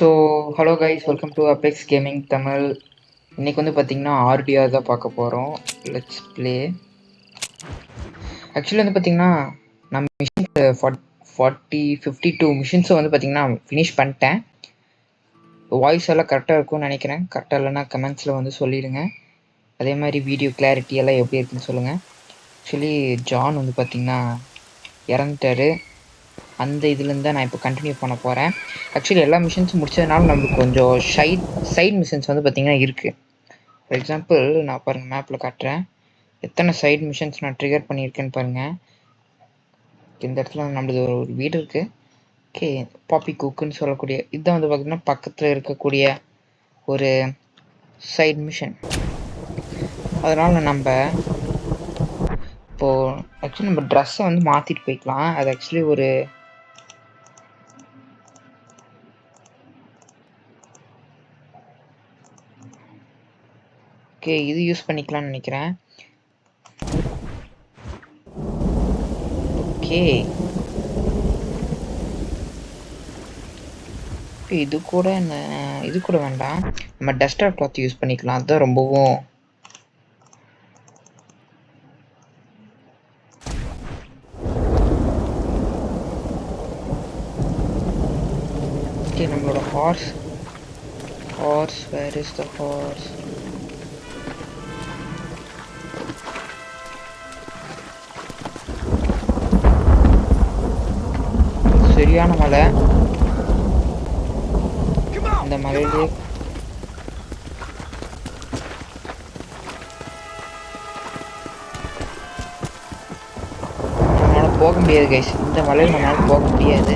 So hello guys, welcome to apex gaming Tamil. இன்றைக்கி வந்து பார்த்திங்கன்னா ஆர்டிஆர் தான் பார்க்க போகிறோம். Let's play. ஆக்சுவலி வந்து பார்த்திங்கன்னா நான் மிஷின்ஸ் 52 மிஷின்ஸை வந்து பார்த்திங்கன்னா ஃபினிஷ் பண்ணிட்டேன். வாய்ஸ் எல்லாம் கரெக்டாக இருக்கும்னு நினைக்கிறேன். கரெக்டாக இல்லைன்னா கமெண்ட்ஸில் வந்து சொல்லிடுங்க. அதே மாதிரி வீடியோ கிளாரிட்டி எல்லாம் எப்படி இருக்குன்னு சொல்லுங்கள். ஆக்சுவலி ஜான் வந்து பார்த்திங்கன்னா இறந்துட்டார். அந்த இதுலேருந்து தான் நான் இப்போ கண்டினியூ பண்ண போகிறேன். ஆக்சுவலி எல்லா மிஷின்ஸும் முடிச்சதுனால நம்மளுக்கு கொஞ்சம் சைட் மிஷின்ஸ் வந்து பார்த்திங்கன்னா இருக்குது. ஃபார் எக்ஸாம்பிள் நான் பாருங்கள் மேப்பில் காட்டுறேன். எத்தனை சைட் மிஷின்ஸ் நான் ட்ரிகர் பண்ணியிருக்கேன்னு பாருங்கள். இந்த இடத்துல நம்மளுக்கு ஒரு வீடு இருக்குது. ஓகே, பாப்பி குக்குன்னு சொல்லக்கூடிய இதுதான் வந்து பார்த்திங்கன்னா பக்கத்தில் இருக்கக்கூடிய ஒரு சைட் மிஷின். அதனால் நம்ம இப்போது ஆக்சுவலி நம்ம ட்ரெஸ்ஸை வந்து மாற்றிட்டு போய்க்கலாம். அது ஆக்சுவலி ஒரு ஓகே இது யூஸ் பண்ணிக்கலாம்னு நினைக்கிறேன். ஓகே இது கூட வேண்டாம். நம்ம டஸ்டர் கிளாத் யூஸ் பண்ணிக்கலாம். அதுதான் ரொம்பவும் ஓகே. நம்மளோட horse where is the horse? சரியான மலை. இந்த மலையிலே நம்மளால் போக முடியாது கைஸ். இந்த மலையில் நம்மளால் போக முடியாது.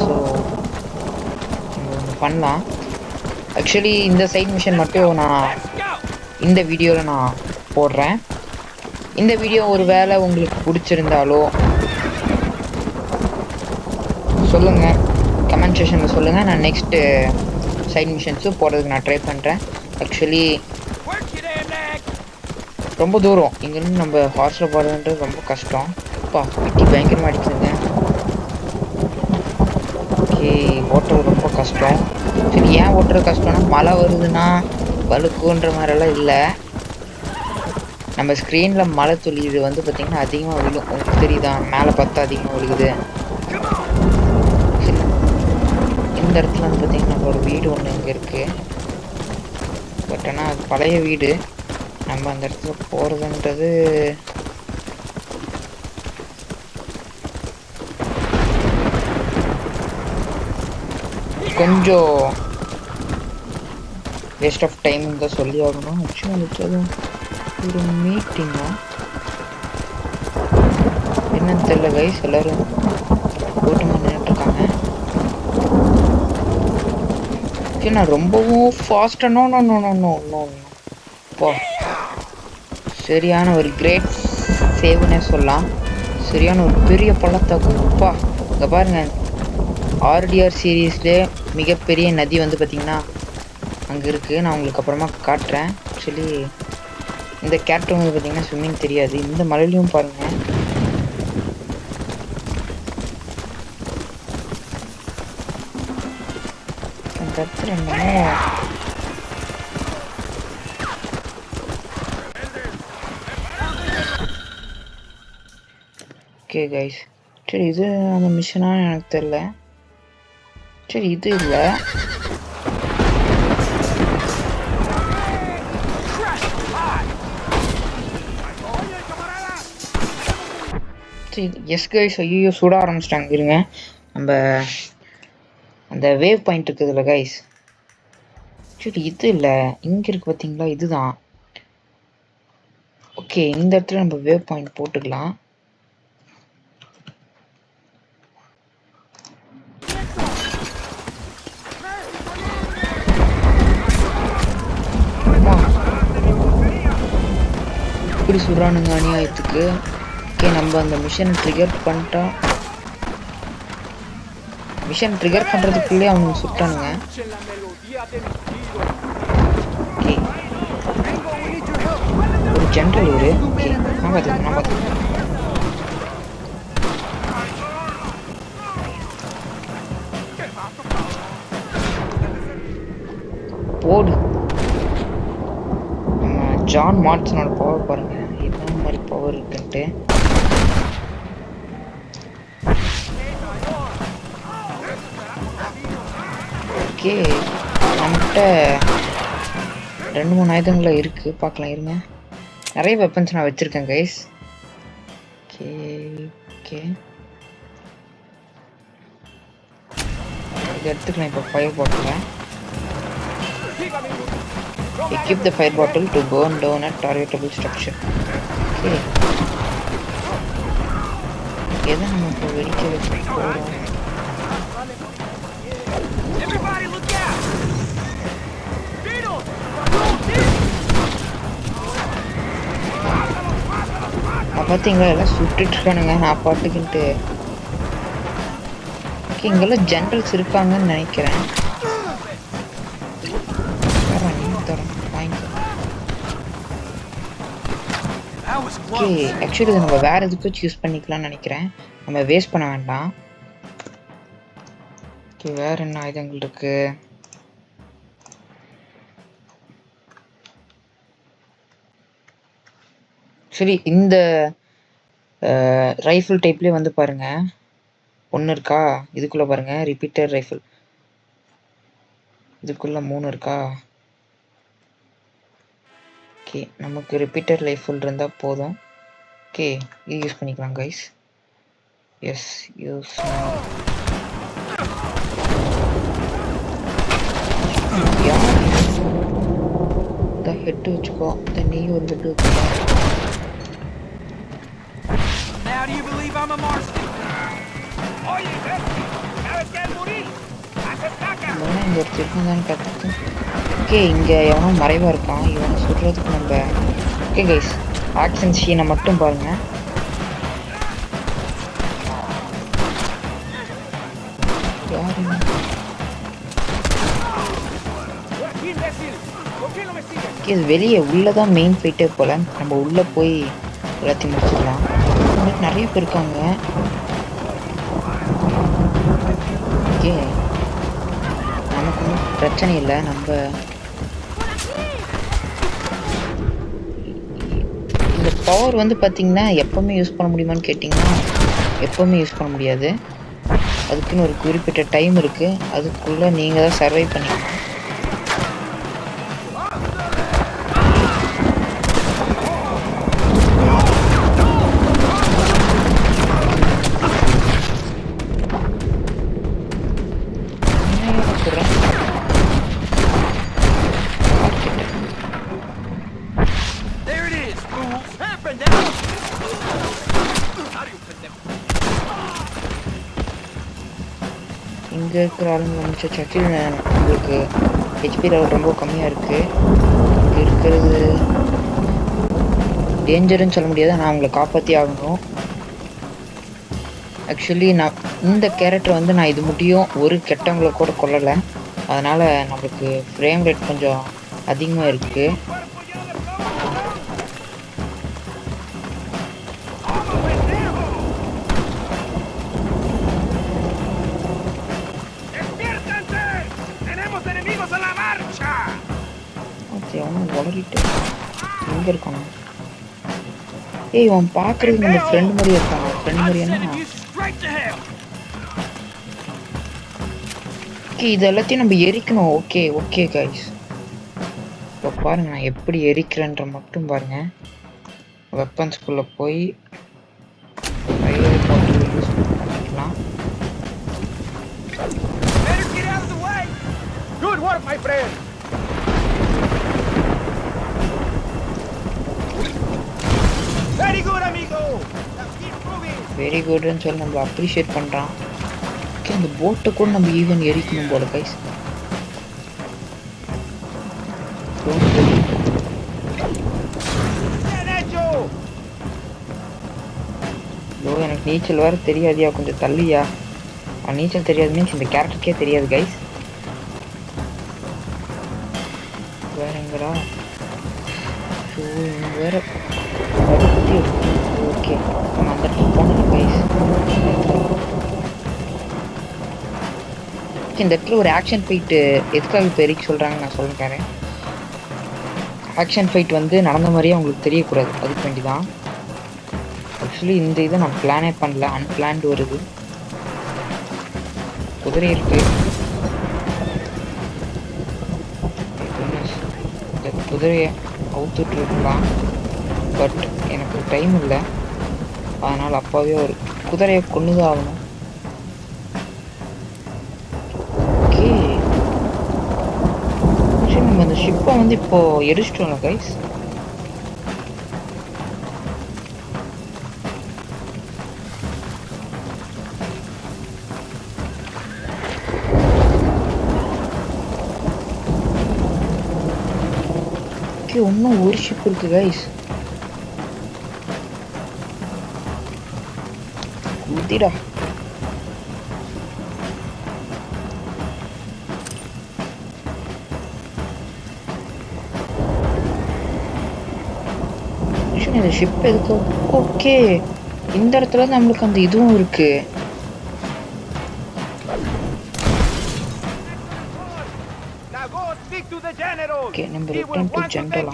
ஸோ நம்ம ஒன்று பண்ணலாம். ஆக்சுவலி இந்த சைட் மிஷன் மட்டும் நான் இந்த வீடியோவில் நான் போடுறேன். இந்த வீடியோ ஒரு வேளை உங்களுக்கு பிடிச்சிருந்தாலோ சொல்லுங்கள், கமெண்ட் செக்ஷனில் சொல்லுங்கள். நான் நெக்ஸ்ட்டு சைட் மிஷன்ஸும் போடுறதுக்கு நான் ட்ரை பண்ணுறேன். ஆக்சுவலி ரொம்ப தூரம் இங்கேருந்து நம்ம ஹார்ஸில் போகிறதுன்றது ரொம்ப கஷ்டம். அப்பா பிட்டி பயங்கரமாக அடிக்குதுங்க. ஓகே, ஓட்டுறது ரொம்ப கஷ்டம். சரி, ஏன் ஓட்டுறது கஷ்டம்னா மழை வருதுன்னா வழுக்குன்ற மாதிரிலாம் இல்லை. நம்ம ஸ்க்ரீனில் மழை துளி இது வந்து பார்த்திங்கன்னா அதிகமாக விழும். உங்களுக்கு தெரியுதா? மேலே பார்த்தா அதிகமாக விழுகுது. இந்த இடத்துல வந்து பார்த்திங்கன்னா நம்மளோட வீடு ஒன்று இங்கே இருக்குது. பட் ஆனால் அது பழைய வீடு. நம்ம அந்த இடத்துல போகிறதுன்றது கொஞ்சம் வேஸ்ட் ஆஃப் டைம் தான் சொல்லி ஆகணும். ஆக்சுவலி ஒரு மீட்டிங்கா என்னன்னு தெரியல கைஸ். எல்லோரும் கூட்டமாக நின்றுட்டுருக்காங்க. நான் ரொம்பவும் ஃபாஸ்ட்டாக நோ போ சரியான ஒரு கிரேட் சேவ்னே சொல்லலாம். சரியான ஒரு பெரிய பள்ளத்தாக்குப்பா. இங்கே பாருங்கள், ஆர்டிஆர் சீரீஸ்லேயே மிகப்பெரிய நதி வந்து பார்த்திங்கன்னா அங்கே இருக்குது. நான் உங்களுக்கு அப்புறமா காட்டுறேன். ஆக்சுவலி இந்த கேரக்டர் வந்து பார்த்திங்கன்னா ஸ்விம்மிங் தெரியாது. இந்த மலையிலையும் பாருங்கள். அந்த இடத்துல என்னமோ ஓகே கைஸ். சரி, இது அந்த மிஷனான்னு எனக்கு தெரியல. சரி, இது இல்லை. சரி, எஸ் கைஸ். ஐயோ சுட ஆரம்பிச்சிட்டாங்க. இருங்க, நம்ம அந்த வேவ் பாயிண்ட் இருக்குதுல்ல கைஸ். சரி, இது இல்லை, இங்கே இருக்குது பார்த்தீங்களா? இதுதான். ஓகே, இந்த இடத்துல நம்ம வேவ் பாயிண்ட் போட்டுக்கலாம். இப்படி சுடுறானுங்க அநியாயத்துக்கு. ஓகே, நம்ம அந்த மிஷனை ட்ரிகர் பண்ணிட்டோம். மிஷன் ட்ரிகர் பண்ணுறதுக்குள்ளே அவனுக்கு சுட்டானுங்க. ஓகே, ஒரு ஜென்ரல் ஒரு ஓகே நான் பார்த்துக்கேன். போடு. நம்ம ஜான் மார்ட்ஸனோட பவர் பாருங்க, என்ன மாதிரி பவர் இருக்குன்ட்டு. ஓகே, நம்மகிட்ட 2-3 ஆயுதங்கள் இருக்குது, பார்க்கலாம் இருங்க. நிறைய வெப்பன்ஸ் நான் வச்சுருக்கேன் கைஸ். ஓகே ஓகே, இது எடுத்துக்கலாம். இப்போ fire bottle equip the fire bottle to burn down a targetable structure. Okay, எதை நம்ம இப்போ வெடிக்க வச்சு போகிறோம்? பார்த்தீங்களா, எல்லாம் சுட்டுட்டு இருக்கானுங்க நான் பாட்டுக்கிட்டு. ஓகே, இங்கெல்லாம் ஜென்ரல்ஸ் இருக்காங்கன்னு நினைக்கிறேன். ஓகே, ஆக்சுவலி இதை நம்ம வேறு எதுக்கும் சூஸ் பண்ணிக்கலாம்னு நினைக்கிறேன், நம்ம வேஸ்ட் பண்ண வேண்டாம். ஓகே, வேறு என்ன ஆயுதங்கள் இருக்கு? சரி, இந்த ரைஃபிள் டைப்லேயே வந்து பாருங்க, ஒன்று இருக்கா இதுக்குள்ளே பாருங்க, ரிப்பீட்டர் ரைஃபிள் இதுக்குள்ளே 3 இருக்கா. ஓகே, நமக்கு ரிப்பீட்டர் ரைஃபிள் இருந்தால் போதும். ஓகே, இது யூஸ் பண்ணிக்கலாம் கைஸ். Yes, use. இந்த ஹெட்டு வச்சுக்கோ, இந்த நீ ஒரு ஹெட்டு வச்சுக்கோ. இங்கே ஒரு திருப்பம் கற்றுக்கு. ஓகே, இங்கே எவனோ மறைவாக இருக்கான், இவனை சுடுறதுக்கு நம்ம. ஓகே கைஸ், ஆக்ஷன் சீனை மட்டும் பாருங்க. இது வெளியே உள்ளதான் மெயின் ஃபைட்டே போல, நம்ம உள்ளே போய் எல்லாத்தையும் முடிச்சுக்கலாம். நிறைய பேர் இருக்காங்க. ஓகே, நமக்கு ஒன்றும் பிரச்சனை இல்லை. நம்ம இந்த பவர் வந்து பார்த்திங்கன்னா எப்போவுமே யூஸ் பண்ண முடியுமான்னு கேட்டிங்கன்னா எப்போவுமே யூஸ் பண்ண முடியாது. அதுக்குன்னு ஒரு குறிப்பிட்ட டைம் இருக்குது, அதுக்குள்ளே நீங்கள் தான் சர்வை பண்ணிக்கணும். இங்கே இருக்கிற ஆளுங்க முடிச்ச சச்சில் உங்களுக்கு ஹெச்பி லெவல் ரொம்ப கம்மியாக இருக்குது. இங்கே இருக்கிறது டேஞ்சருன்னு சொல்ல முடியாது, நான் அவங்களை காப்பாற்றி ஆகணும். ஆக்சுவலி நான் இந்த கேரக்டர் வந்து நான் இது முடியும் ஒரு கெட்டவங்களை கூட கொல்லலை, அதனால் நம்மளுக்கு ஃப்ரேம் ரேட் கொஞ்சம் அதிகமாக இருக்குது. வளரிட்டு எங்கே இருக்காங்க? ஏய், அவன் பார்க்குறது நம்ம ஃப்ரெண்ட் மாதிரியே இருக்காங்க. ஃப்ரெண்ட் மாதிரியான ஓகே, இது எல்லாத்தையும் நம்ம எரிக்கணும். ஓகே ஓகே கைஸ், இப்போ பாருங்க நான் எப்படி எரிக்கிறேன்ற மட்டும் பாருங்க. வெப்பன்ஸ்குள்ளே போய் ஃபயர் பாட்டில் யூஸ் பண்ணிக்கலாம். வெரி குட்னு சொல்லி நம்ம அப்ரிஷியேட் பண்ணுறான். ஓகே, அந்த போட்டை கூட நம்ம ஈவன் எரிக்கணும் போல கைஸ். எனக்கு நீச்சல் வேறு தெரியாதியா, கொஞ்சம் தள்ளியா. நீச்சல் தெரியாது மீன்ஸ் இந்த கேரக்டருக்கே தெரியாது கைஸ். வேற எங்கடா வேற. ஓகே, நம்ம அந்த இடத்துக்கு போகணும் கைஸ். இந்த இடத்துல ஒரு ஆக்ஷன் ஃபைட்டு எதுக்காக இப்போ எரிக்க சொல்கிறாங்கன்னு நான் சொல்லிக்கிறேன். ஆக்ஷன் ஃபைட் வந்து நடந்த மாதிரியே அவங்களுக்கு தெரியக்கூடாது, அதுக்கு வேண்டி தான். ஆக்சுவலி இந்த இதை நான் பிளானே பண்ணல, அன்பிளான்டு வருது. குதிரை இருக்கு. இந்த குதிரையை அவுத்துட்டு இருக்கலாம், பட் எனக்கு டைம் இல்லை. அதனால் அப்பாவே ஒரு குதிரையை கொண்டுதான் ஆகணும். ஓகே, நம்ம அந்த ஷிப்பை வந்து இப்போ எரிச்சிட்டோம்ல கைஸ். இன்னும் ஒரு ஷிப் இருக்கு கைஸ். குதிடா. இந்த ஷிப் எதுக்கு? ஓகே, இந்த இடத்துல நம்மளுக்கு அந்த இதுவும் இருக்கு. ஓகே, நம்ம ரிட்டர்ன் டு ஜெனரல்.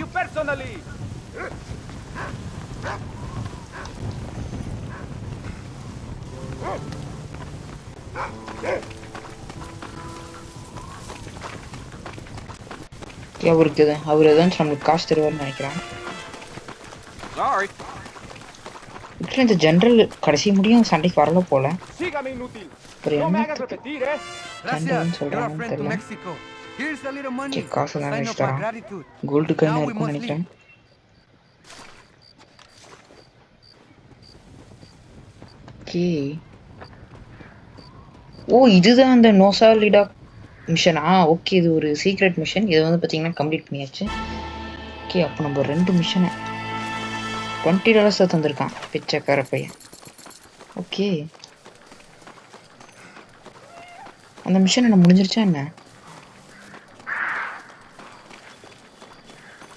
அவருக்கு அவர் எதாவது நம்மளுக்கு காசு தருவார்னு நினைக்கிறேன். இந்த ஜெனரல் கடைசி முடியும் சண்டைக்கு வரல போல. சொல்றாங்கன்னு தெரியல. காசு தான் வச்சுட்டான். கோல்டு காயின் இருக்கும்னு நினைக்கிறேன். ஓகே, ஓ இதுதான் அந்த நோசாலிடா மிஷனா? ஓகே, இது ஒரு சீக்ரெட் மிஷன். இதை வந்து பார்த்தீங்கன்னா கம்ப்ளீட் பண்ணியாச்சு. ஓகே, அப்போ நம்ம 2 மிஷனை $20 தந்திருக்கான் பிச்சைக்கார பையன். ஓகே, அந்த மிஷன் என்ன முடிஞ்சிருச்சா என்ன?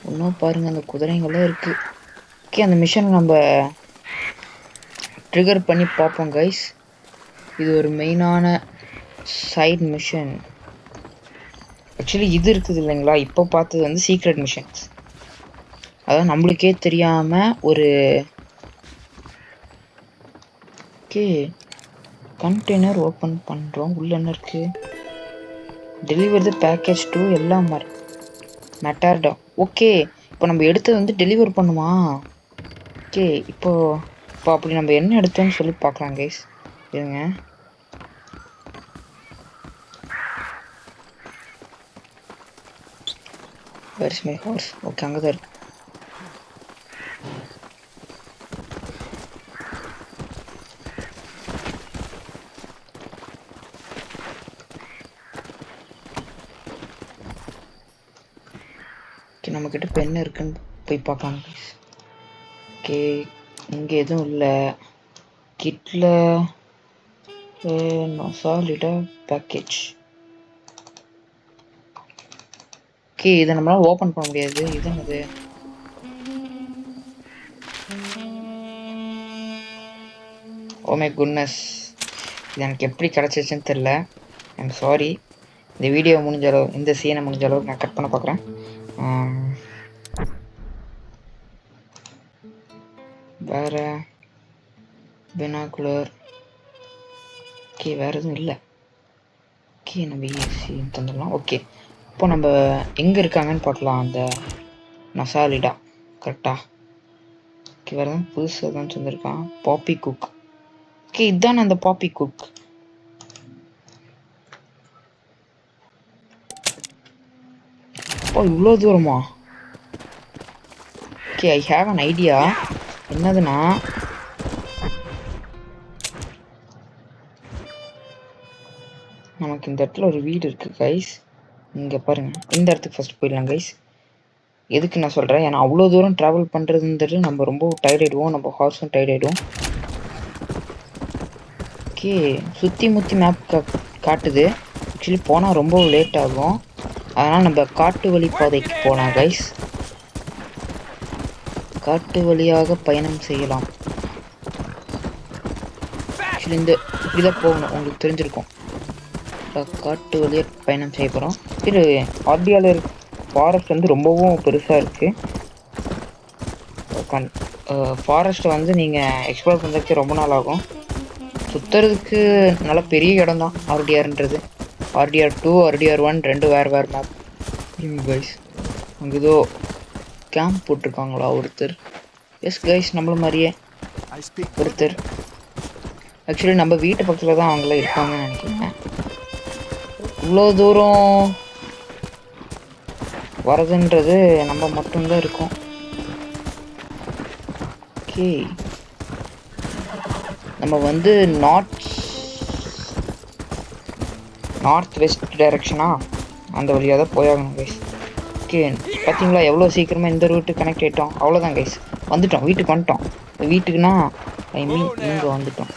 இன்னும் பாருங்க, அந்த குதிரைங்கெல்லாம் இருக்கு. ஓகே, அந்த மிஷனை நம்ம ட்ரிகர் பண்ணி பார்ப்போம் கைஸ். இது ஒரு மெயினான சைட் மிஷன். ஆக்சுவலி இது இருக்குது இல்லைங்களா, இப்போ பார்த்தது வந்து சீக்ரெட் மிஷன்ஸ். அதான் நம்மளுக்கே தெரியாமல் ஒரு ஓகே கண்டெய்னர் ஓப்பன் பண்ணுறோம். உள்ள என்ன இருக்குது? டெலிவர் த பேக்கேஜ் டு எல்லாம் மெட்டார்டா. ஓகே, இப்போ நம்ம எடுத்தது வந்து டெலிவர் பண்ணுமா? ஓகே, இப்போ அப்படி நம்ம என்ன எடுத்தோன்னு சொல்லி பார்க்கலாம் கைஸ். இருங்க, வேர்ஸ் மை ஹார்ஸ்? ஓகே, அங்கே தான் இருக்கு. நம்மக்கிட்ட இப்போ என்ன இருக்குன்னு போய் பார்க்கலாம் ப்ளீஸ். ஓகே, இங்கே எதுவும் இல்லை. கிட்டில் நோசாலிடா பேக்கேஜ். ஓகே, இதை நம்மளால் ஓப்பன் பண்ண முடியாது. இது என்னது? ஓ மை குட்னஸ், இது எனக்கு எப்படி கிடச்சிச்சுன்னு தெரில. I'm sorry. இந்த வீடியோ முடிஞ்ச அளவு, இந்த சீனை முடிஞ்ச அளவுக்கு நான் கட் பண்ண பார்க்குறேன். வேறு பினாகுலர். ஓகே, வேறு எதுவும் இல்லை. ஓகே, நம்ம ஈஸி தந்துடலாம். ஓகே, இப்போ நம்ம எங்கே இருக்காங்கன்னு பார்க்கலாம். அந்த நசாலிடா கரெக்டாக. ஓகே, வேறு தான் புதுசாக தான் தந்துருக்கான். பாப்பி குக். ஓகே, இதுதான் அந்த பாப்பி குக். ஓ, இவ்வளோ தூரமா? Okay, I have an idea. என்னதுன்னா, நமக்கு இந்த இடத்துல ஒரு வீடு இருக்குது கைஸ். இங்கே பாருங்கள், இந்த இடத்துக்கு ஃபஸ்ட் போயிடலாம் கைஸ். எதுக்கு நான் சொல்கிறேன், ஏன்னா அவ்வளோ தூரம் ட்ராவல் பண்ணுறதுன்றது நம்ம ரொம்ப டயர்ட் ஆகிடுவோம், நம்ம ஹார்ஸும் டயர்ட் ஆகிடும். ஓகே, சுற்றி முற்றி மேப் காட்டுது. ஆக்சுவலி போனால் ரொம்ப லேட் ஆகும். அதனால் நம்ம காட்டு வழி பாதைக்கு போகலாம் கைஸ். காட்டு வழியாக பயணம் செய்யலாம். ஆக்சுவலி இந்த இப்படிதான் போகணும், உங்களுக்கு தெரிஞ்சிருக்கும். காட்டு வழியாக பயணம் செய்ய போகிறோம். இது ஆர்டியாவில் ஃபாரஸ்ட் வந்து ரொம்பவும் பெருசாக இருக்குது. ஃபாரஸ்ட்டை வந்து நீங்கள் எக்ஸ்ப்ளோர் பண்ணுறதுக்கு ரொம்ப நாள் ஆகும். சுற்றுறதுக்கு நல்ல பெரிய இடம் தான் ஆர்டிஆர்ன்றது. ஆர்டிஆர் 2 ஆர்டிஆர் 1 ரெண்டு வேறு மேப். கைஸ் அங்கே ஏதோ கேம்ப் போட்டிருக்காங்களா ஒருத்தர்? எஸ் கைஸ், நம்மள மாதிரியே ஒருத்தர். ஆக்சுவலி நம்ம வீட்டு பக்கத்தில் தான் அவங்களாம் இருப்பாங்கன்னு நினைக்கிறேன். இவ்வளோ தூரம் வரதுன்றது நம்ம மட்டும்தான் இருக்கோம். ஓகே, நம்ம வந்து நார்த் வெஸ்ட் டைரக்ஷனாக அந்த வழியாக தான் போயாகணும் கைஸ். ஓகே, பார்த்தீங்களா எவ்வளோ சீக்கிரமாக இந்த ரூட்டு கனெக்ட் ஆகிட்டோம். அவ்வளோதான் கைஸ், வந்துட்டோம், வீட்டுக்கு வந்துட்டோம். வீட்டுக்குன்னா ஐ மீன் இங்கே வந்துட்டோம்.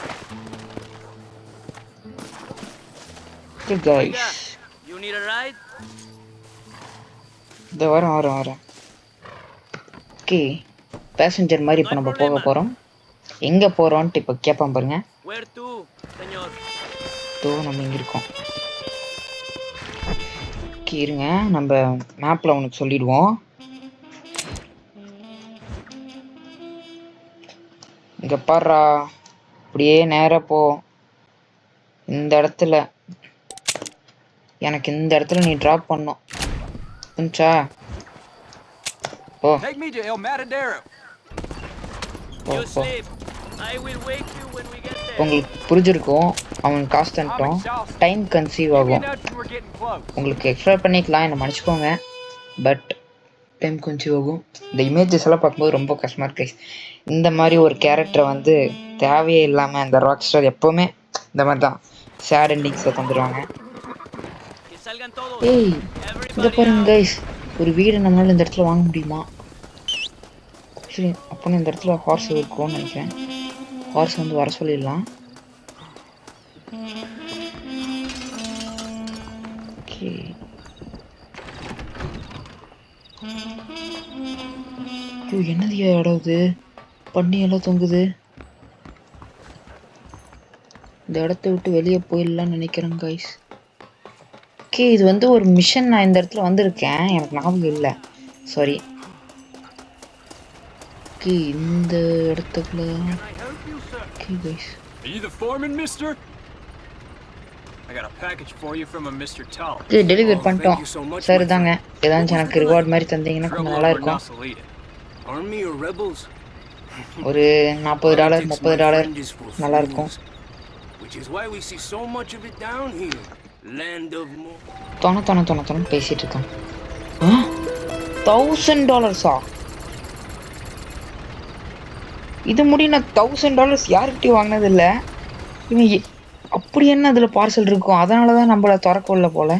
ஓகே கைஸ், இந்த வரேன். ஓகே, பேசஞ்சர் மாதிரி இப்போ நம்ம போக போகிறோம். எங்கே போகிறோன்ட்டு இப்போ கேட்பான் பாருங்க. நம்ம இங்கே இருக்கோம். ஓகே இருங்க, நம்ம மேப்பில் உனக்கு சொல்லிடுவோம். இங்கே பாடுறா, அப்படியே நேராக போ. இந்த இடத்துல எனக்கு இந்த இடத்துல நீ ட்ராப் பண்ணும் புரிஞ்சா? ஓ உங்களுக்கு புரிஞ்சிருக்கும். அவன் காசு தந்துட்டோம், டைம் கன்சீவ் ஆகும். உங்களுக்கு எக்ஸ்ப்ளோர் பண்ணிக்கலாம், என்னை மன்னிச்சுக்கோங்க, பட் டைம் கன்சீவ் ஆகும். இந்த இமேஜஸ் எல்லாம் பார்க்கும்போது ரொம்ப கஷ்டமாக இருக்கு. இந்த மாதிரி ஒரு கேரக்டரை வந்து தேவையே இல்லாமல் இந்த ராக் ஸ்டார் எப்போவுமே இந்த மாதிரி தான் சேட் எண்டிங்ஸை தந்துடுவாங்க. ஏய் இதை பாருங்க கைஸ், ஒரு வீடு நம்மளால இந்த இடத்துல வாங்க முடியுமா? சரி, அப்போ இந்த இடத்துல ஹார்ஸ் இருக்கும்னு நினைக்கிறேன். ஹார்ஸ் வந்து வர சொல்லிடலாம். ஓகே, என்னது இடம் இது? பண்ணி எல்லாம் தொங்குது. இந்த இடத்த விட்டு வெளியே போயிடலான்னு நினைக்கிறேன் கைஸ். ஓகே, இது வந்து ஒரு மிஷன். நான் இந்த இடத்துல வந்திருக்கேன், எனக்கு ஞாபகம் இல்லை, சாரி. ஓகே, இந்த இடத்துக்குள்ள ஓகே கைஸ். ஓகே, டெலிவரி பண்ணிட்டோம் சார். இதாங்க, ஏதாச்சும் எனக்கு ரிவார்ட் மாதிரி தந்தீங்கன்னா கொஞ்சம் நல்லா இருக்கும். ஒரு $40 $30 நல்லா இருக்கும். தொண பேசிட்டு இருக்கான். $1000 இது முடியும். நான் $1000 யார்கிட்டையும் வாங்கினது இல்லை. இவன் அப்படி என்ன அதில் பார்சல் இருக்கும், அதனால தான் நம்மளை திறக்கவில்லை போல.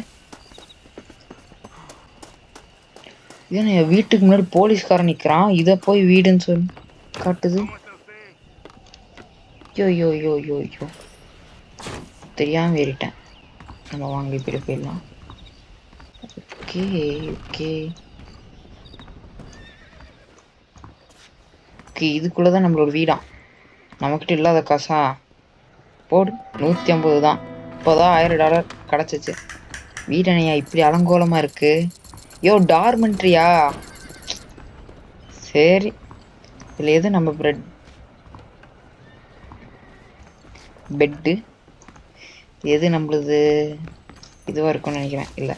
ஏன்னா என் வீட்டுக்கு முன்னாடி போலீஸ்காரன் நிற்கிறான், இதை போய் வீடுன்னு சொல்லி காட்டுது. யோ தெரியாமல் ஏறிட்டேன். நம்ம வாங்கி இப்படி போயிடலாம். ஓகே ஓகே ஓகே, இதுக்குள்ளே தான் நம்மளோட வீடாம். நம்மக்கிட்ட இல்லாத காசா போடு, 150 தான். இப்போதான் $1000 கிடச்சிச்சு. வீடனையா இப்படி அலங்கோலமாக இருக்கு. யோ டார்மெண்ட்ரியா? சரி, இதில் எது நம்ம பெட்டு எது நம்மளுது இதுவாக இருக்கும்னு நினைக்கிறேன். இல்லை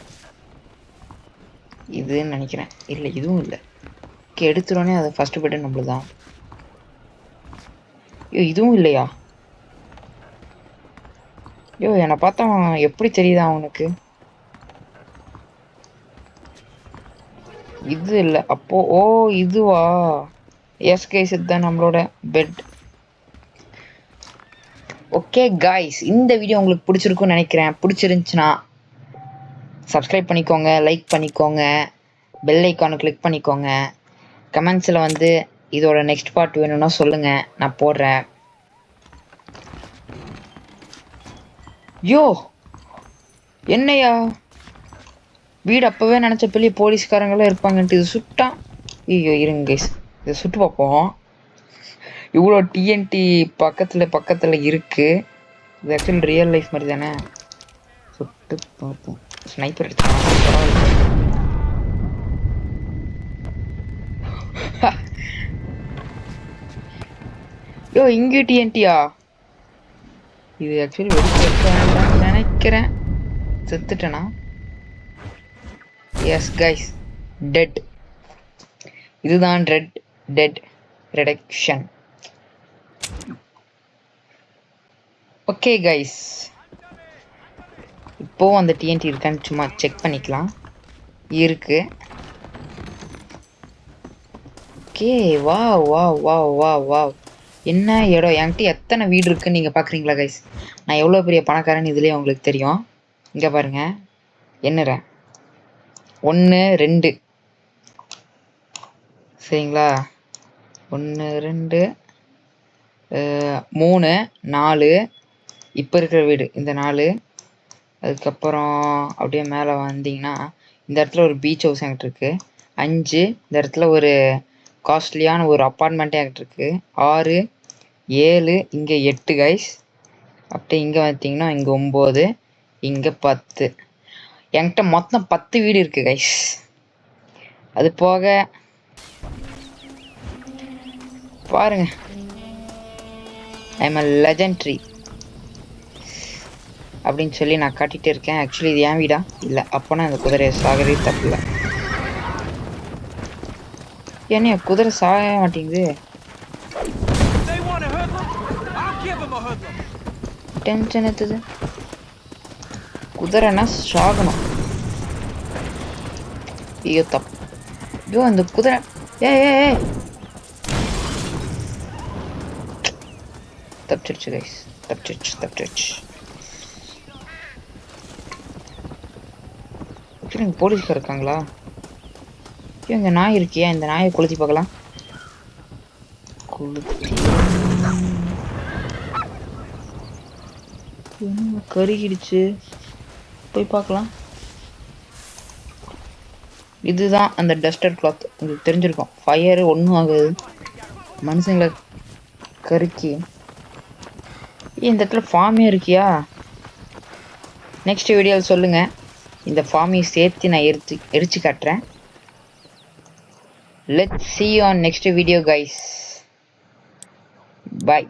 இதுன்னு நினைக்கிறேன். இல்லை இதுவும் இல்லை. ஓகே, எடுத்துருவோன்னே அது ஃபஸ்ட்டு பெட்டு நம்மளுதான். ஐயோ இதுவும் இல்லையா? ஐயோ என்னை பார்த்தா எப்படி தெரியுதா அவனுக்கு? இது இல்லை அப்போ. ஓ இதுவா? எஸ் கைஸ், இதுதான் நம்மளோட பெட். ஓகே காய்ஸ், இந்த வீடியோ உங்களுக்கு பிடிச்சிருக்குன்னு நினைக்கிறேன். பிடிச்சிருந்துச்சுன்னா சப்ஸ்கிரைப் பண்ணிக்கோங்க, லைக் பண்ணிக்கோங்க, பெல் ஐக்கானை கிளிக் பண்ணிக்கோங்க. கமெண்ட்ஸில் வந்து இதோட நெக்ஸ்ட் பார்ட் வேணும்னா சொல்லுங்கள், நான் போடுறேன். யோ என்னையா வீடு அப்போவே நினச்ச பெரிய போலீஸ்காரங்களாம் இருப்பாங்கன்ட்டு இது சுட்டான். ஐயோ இருங்க கைஸ், இதை சுட்டு பார்ப்போம். இவ்வளோ டிஎன்டி பக்கத்தில் இருக்குது. இது ஆக்சுவலி ரியல் லைஃப் மாதிரி தானே. ஸோ சுட்டு பார்ப்போம். ஸ்னைப்பர் எடுத்துக்கலாம். யோ இங்கே டிஎன்டியா? இது ஆக்சுவலி வெடிக்க நினைக்கிறேன். செத்துட்டேனா? Yes guys, dead. இதுதான் டெட் ரிடக்ஷன். ஓகே கைஸ், இப்போ அந்த டிஎன்டி இருக்கான்னு சும்மா செக் பண்ணிக்கலாம். இருக்கு. ஓகே, வா வா வா வா வா. என்ன இடம்? என்கிட்ட எத்தனை வீடு இருக்குன்னு நீங்கள் பார்க்குறீங்களா கைஸ்? நான் எவ்வளோ பெரிய பணக்காரன் இதுலேயே உங்களுக்கு தெரியும். இங்கே பாருங்க, என்னற 1 2 சரிங்களா? 1 2 3 4. இப்போ இருக்கிற வீடு இந்த 4. அதுக்கப்புறம் அப்படியே மேலே வந்தீங்கன்னா இந்த இடத்துல ஒரு பீச் ஹவுஸ் என்கிட்ட இருக்குது. 5. இந்த இடத்துல ஒரு காஸ்ட்லியான ஒரு அப்பார்ட்மெண்ட்டே என்கிட்ட இருக்குது. 6 7 இங்கே 8 கைஸ். அப்படியே இங்கே பார்த்தீங்கன்னா இங்கே 9, இங்கே 10. என்கிட்ட மொத்தம் 10 வீடு இருக்குது கைஸ். அது போக பாருங்க, ஐம் அ லெஜெண்ட்ரி அப்படின்னு சொல்லி நான் காட்டிகிட்டே இருக்கேன். ஆக்சுவலி இது என் வீடா? இல்லை. அப்போனா இந்த குதிரையை சாகவே தப்பு இல்லை. ஏன்னா குதிரை சாக மாட்டேங்குது. டென்ஷன் எடுத்தது. குதிரைனா சாகணும். ஐயோ தப்பு. ஐயோ அந்த குதிரை. ஏ தப்பிச்சிருச்சு கைஸ், தப்பிச்சிருச்சு. இங்கே போலீஸ்கார் இருக்காங்களா? இங்கே நாய் இருக்கியா? இந்த நாயை கொளுத்தி பார்க்கலாம். கருகிடுச்சு. போய் பார்க்கலாம். இதுதான் அந்த டஸ்டர் கிளாத். உங்களுக்கு தெரிஞ்சிருக்கும். ஃபயர் ஒன்றும் ஆகுது. மனுஷங்களை கருக்கி. இந்த இடத்துல ஃபார்மே இருக்கியா? நெக்ஸ்ட் வீடியோவில் சொல்லுங்கள். இந்த ஃபார்மையும் சேர்த்து நான் எரிச்சு காட்டுறேன். Let's see you on next video guys. Bye.